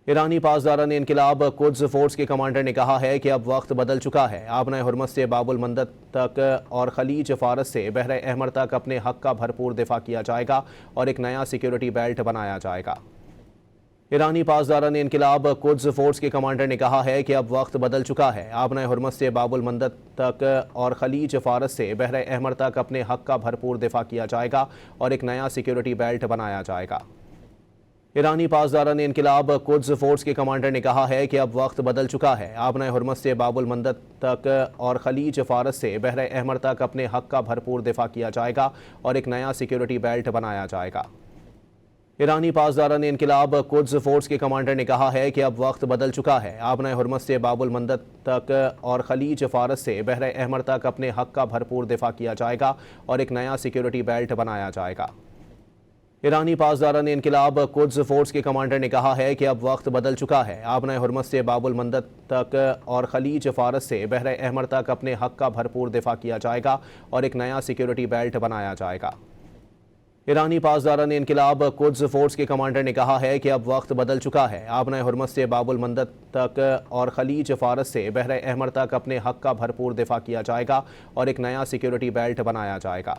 ایرانی پاسداران انقلاب قدس فورس کے کمانڈر نے کہا ہے کہ اب وقت بدل چکا ہے۔ آبنہ حرمت سے باب المندب تک اور خلیج فارس سے بحر احمر تک اپنے حق کا بھرپور دفاع کیا جائے گا اور ایک نیا سیکیورٹی بیلٹ بنایا جائے گا۔ ایرانی پاسداران انقلاب قدس فورس کے کمانڈر نے کہا ہے کہ اب وقت بدل چکا ہے۔ آبنہ حرمت سے باب المندب تک اور خلیج فارس سے بحر احمر تک اپنے حق کا بھرپور دفاع کیا جائے گا اور ایک نیا سیکیورٹی بیلٹ بنایا جائے گا۔ ایرانی پاسداران انقلاب قدس فورس کے کمانڈر نے کہا ہے کہ اب وقت بدل چکا ہے۔ آبنہ حرمت سے باب المندب تک اور خلیج فارس سے بحر احمر تک اپنے حق کا بھرپور دفاع کیا جائے گا اور ایک نیا سیکیورٹی بیلٹ بنایا جائے گا۔ ایرانی پاسداران انقلاب قدس فورس کے کمانڈر نے کہا ہے کہ اب وقت بدل چکا ہے۔ آبنہ حرمت سے باب المندب تک اور خلیج فارس سے بحر احمر تک اپنے حق کا بھرپور دفاع کیا جائے گا اور ایک نیا سیکیورٹی بیلٹ بنایا جائے گا۔ ایرانی پاسداران انقلاب قدس فورس کے کمانڈر نے کہا ہے کہ اب وقت بدل چکا ہے۔ آبنہ حرمت سے باب المندب تک اور خلیج فارس سے بحر احمر تک اپنے حق کا بھرپور دفاع کیا جائے گا اور ایک نیا سیکیورٹی بیلٹ بنایا جائے گا۔ ایرانی پاسداران انقلاب قدس فورس کے کمانڈر نے کہا ہے کہ اب وقت بدل چکا ہے۔ آبنہ حرمت سے باب المندب تک اور خلیج فارس سے بحر احمر تک اپنے حق کا بھرپور دفاع کیا جائے گا اور ایک نیا سیکیورٹی بیلٹ بنایا جائے گا۔